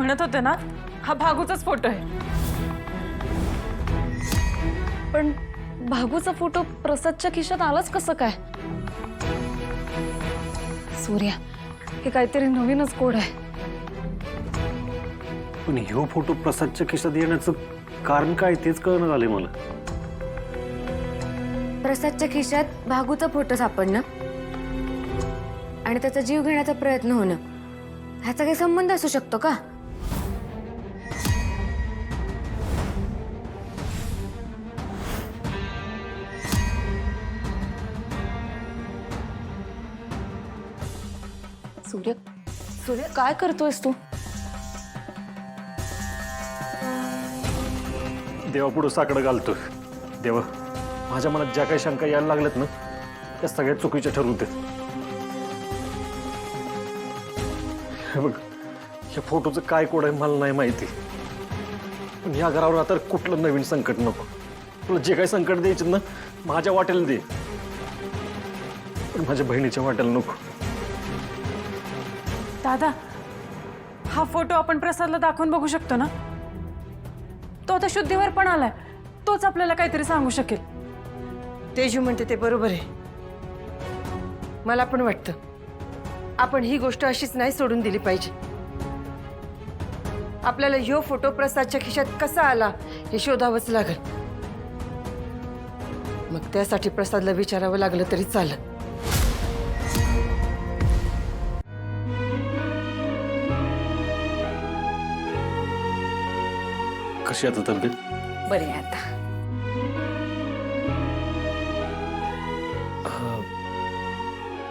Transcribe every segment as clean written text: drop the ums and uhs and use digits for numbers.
म्हणत होते ना, हा भागूचाच फोटो आहे. पण भागूचा फोटो प्रसादच्या खिशात आलाच कसं काय? सूर्या, हे काहीतरी नवीनच कोड आहे. पण ह्यो फोटो प्रसादच्या खिशात येण्याचं कारण काय तेच कळणं झालंय मला. प्रसादच्या खिशात भागूचा फोटो सापडणं आणि त्याचा जीव घेण्याचा प्रयत्न होणं ह्याचा काही संबंध असू शकतो का? सूर्य, सूर्य काय करतोयस तू? देवा पुढं साकडं घालतो. देवा, माझ्या मनात ज्या काही शंका यायला लागल्यात ना, त्या सगळ्यात चुकीच्या ठरवते. हे बघ, या फोटोचं काय कोड आहे मला नाही माहिती, पण या घरावर आता कुठलं नवीन संकट नको. तुला जे काही संकट द्यायचे ना, माझ्या वाट्याला दे, पण माझ्या बहिणीच्या वाट्याला नको. दादा, हा फोटो आपण प्रसादला दाखवून बघू शकतो ना? तो आता शुद्धीवर पण आलाय. तोच आपल्याला काहीतरी सांगू शकेल. तेजू म्हणते ते बरोबर आहे. मला पण वाटतं आपण ही गोष्ट अशीच नाही सोडून दिली पाहिजे. आपल्याला ह्यो फोटो प्रसादच्या खिशात कसा आला हे शोधावंच लागेल. मग त्यासाठी प्रसादला विचारावं लागलं तरी चालेल. कशी आता तब्येत? बरी आहे आता.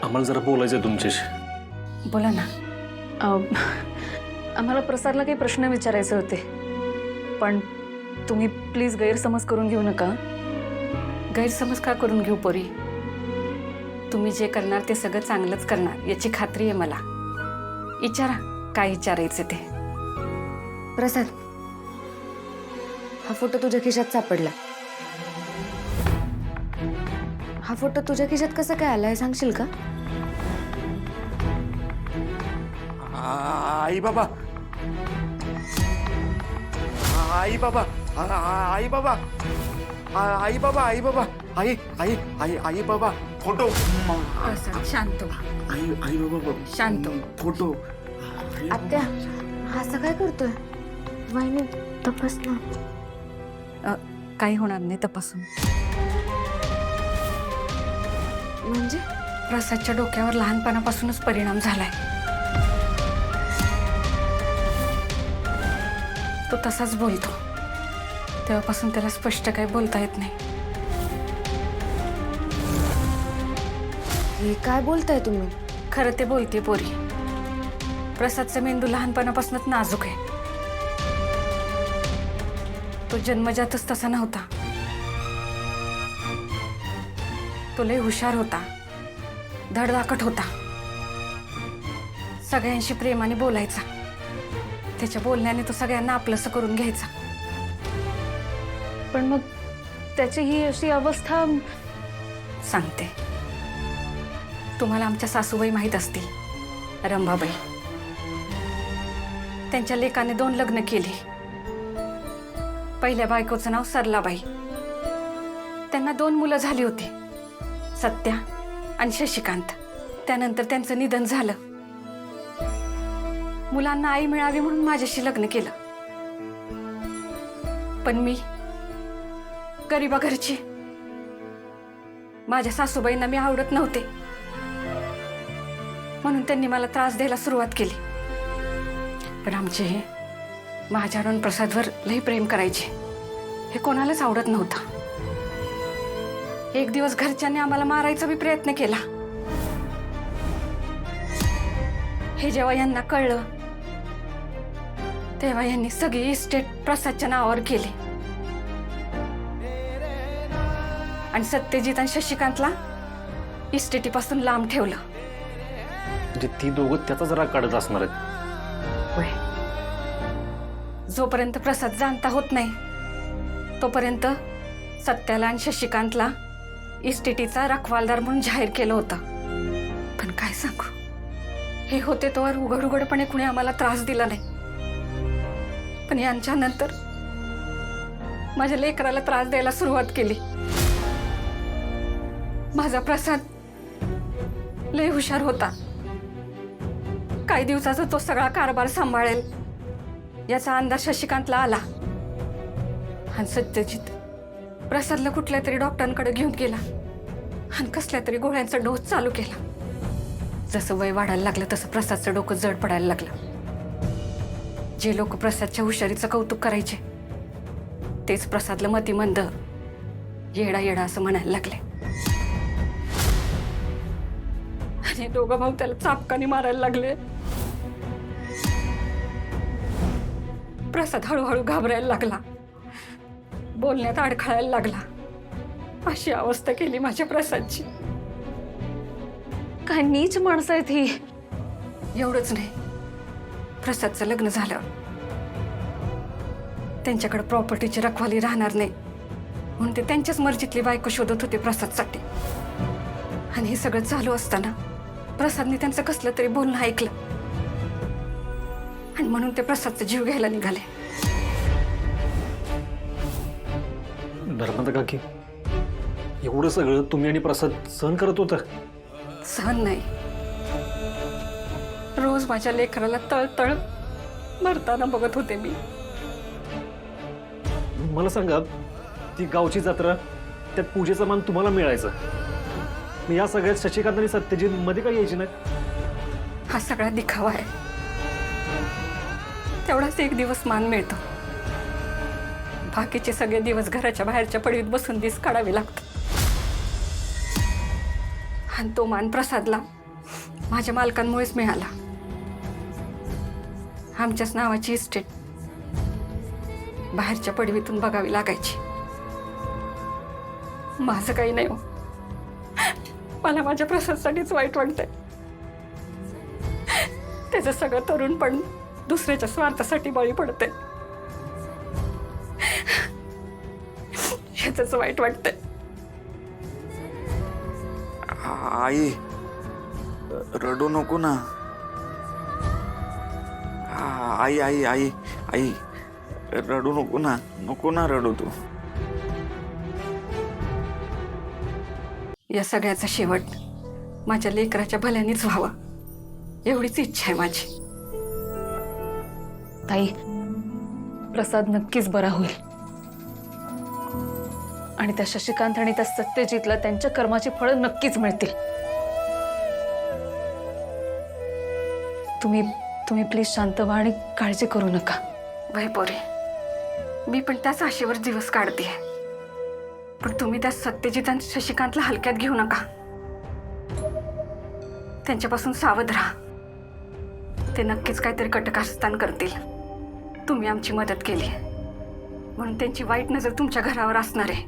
आम्हाला जरा बोलायचंय तुमच्याशी. बोला ना. आम्हाला प्रसादला काही प्रश्न विचारायचे होते, पण तुम्ही प्लीज गैरसमज करून घेऊ नका. गैरसमज का करून घेऊ पोरी? तुम्ही जे करणार ते सगळं चांगलंच करणार याची खात्री आहे मला. विचारा काय विचारायचं ते. प्रसाद, हा फोटो तुझ्या खिशात सापडला. हा फोटो तुझ्या खिशात कसा काय आलाय सांगशील का? आई बाबा, आई बाबा, आई बाबा, आई बाबा, आई बाबा, आई आई आई आई बाबा, फोटो. प्रसाद शांत व्हा. आई आई बाबा, शांत. फोटो. आत्या, हा असं काय करतोय? वहिनी तपास ना. काही होणार नाही तपासून. म्हणजे प्रसादच्या डोक्यावर लहानपणापासूनच परिणाम झालाय. तो तसाच बोलतो. तेव्हापासून त्याला स्पष्ट काही बोलता येत नाही. हे काय बोलताय तुम्ही? खरं ते बोलते पोरी. प्रसादचा मेंदू लहानपणापासूनच नाजूक आहे. तो जन्मजातच तसा नव्हता. तो लय हुशार होता, धडधाकट होता. सगळ्यांशी प्रेमाने बोलायचा. त्याच्या बोलण्याने तो सगळ्यांना आपलंसं करून घ्यायचा. पण मग त्याची ही अशी अवस्था. सांगते. तुम्हाला आमच्या सासूबाई माहीत असतील, रंभाबाई. त्यांच्या लेकाने 2 लग्न केली. पहिल्या बायकोचं नाव सरलाबाई. त्यांना 2 मुलं झाली होती, सत्या आणि शशिकांत. त्यानंतर त्यांचं निधन झालं. मुलांना आई मिळावी म्हणून माझ्याशी लग्न केलं. पण मी गरिबा घरची. माझ्या सासूबाईंना मी आवडत नव्हते, म्हणून त्यांनी मला त्रास द्यायला सुरुवात केली. पण आमचे हे माझ्यावर प्रसादवर लई प्रेम करायचे. हे कोणालाच आवडत नव्हतं. एक दिवस घरच्यांनी आम्हाला मारायचा बी प्रयत्न केला. हे जेव्हा यांना कळलं, तेव्हा यांनी सगळी इस्टेट प्रसादच्या नावावर केली आणि सत्यजित आणि शशिकांतला इस्टेटीपासून लांब ठेवलं. म्हणजे ती दोघं त्याचाच राग काढत असणार आहेत. होय. जोपर्यंत प्रसाद जाणता होत नाही, तोपर्यंत सत्याला आणि शशिकांतला इस्टेटीचा रखवालदार म्हणून जाहीर केलं होतं. पण काय सांगू, हे होते तोवर उघड उघडपणे कुणी आम्हाला त्रास दिला नाही. पण यांच्यानंतर माझ्या लेकराला त्रास द्यायला सुरुवात केली. माझा प्रसाद लय हुशार होता. काही दिवसाचा तो सगळा कारभार सांभाळेल याचा अंदाज शशिकांतला आला. आणि सत्यजित प्रसादला कुठल्या तरी डॉक्टरांकडे घेऊन गेला आणि कसल्या तरी गोळ्यांचा डोस चालू केला. जसं वय वाढायला लागलं तसं प्रसादचं डोकं जड पडायला लागलं. जे लोक प्रसादच्या हुशारीचं कौतुक करायचे तेच प्रसादला मतिमंद, येडा येडा असं म्हणायला लागले. आणि दोघं भाऊ त्याला चापकाने मारायला लागले. प्रसाद हळूहळू घाबरायला लागला, बोलण्यात अडखळायला लागला. अशी अवस्था केली माझ्या प्रसादची. काय नीच माणसं आहेत ही. एवढंच नाही, प्रसादचं लग्न झालं, त्यांच्याकडे प्रॉपर्टीची रखवाली राहणार नाही म्हणून ते त्यांच्याच मर्जीतली बायको शोधत होते प्रसादसाठी. आणि हे सगळं चालू असताना प्रसादने त्यांचं कसलं तरी बोलणं ऐकलं आणि म्हणून ते प्रसादचा जीव घ्यायला निघाले. नर्मदा काकी, एवढं सगळं तुम्ही आणि प्रसाद सहन करत होता? सहन नाही, रोज माझ्या लेकराला तळतळ मरताना बघत होते मी. मला सांगा, ती गावची जत्रा, त्यात पूजेचा मान तुम्हाला मिळायचा, मग या सगळ्यात शशिकांत आणि सत्यजित मध्ये काय यायची ना? हा सगळा दिखावा आहे. तेवढाच एक दिवस मान मिळतो. बाकीचे सगळे दिवस घराच्या बाहेरच्या पडवीत बसून दिस काढावे लागतात. आणि तो मान प्रसादला माझ्या मालकांमुळेच मिळाला. आमच्याच नावाची इस्टेट बाहेरच्या पडवीतून बघावी लागायची. माझं काही नाही हो, मला माझ्या प्रसादसाठीच वाईट वाटतंय. त्याचं सगळं तरुण पण दुसऱ्याच्या स्वार्थासाठी बळी पडतंय. ह्याच वाईट वाटतंय. आई, रडू नको ना. आई आई आई आई, रडू नको ना, नको ना रडू तू. या सगळ्याचा शेवट माझ्या लेकराच्या भल्यानेच व्हावा एवढीच इच्छा आहे माझी. ताई, प्रसाद नक्कीच बरा होईल आणि त्या शशिकांत आणि त्या सत्यजितला त्यांच्या कर्माची फळं नक्कीच मिळतील. तुम्ही प्लीज शांत व्हा आणि काळजी करू नका. वैपोरे, मी पण त्याच आशेवर दिवस काढते, पण तुम्ही त्या सत्यजित आणि शशिकांतला हलक्यात घेऊ नका. त्यांच्यापासून सावध राहा. ते नक्कीच काहीतरी कटकारस्थान करतील. तुम्ही आमची मदत केली म्हणून त्यांची वाईट नजर तुमच्या घरावर असणार आहे.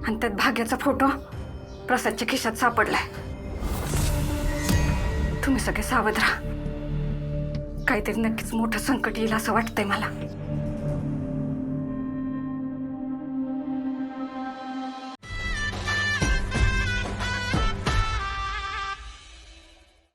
आणि त्यात भाग्याचा फोटो प्रसादच्या खिशात सापडलाय. तुम्ही सगळे सावध राहा. काहीतरी नक्कीच मोठं संकट येईल असं वाटतंय मला.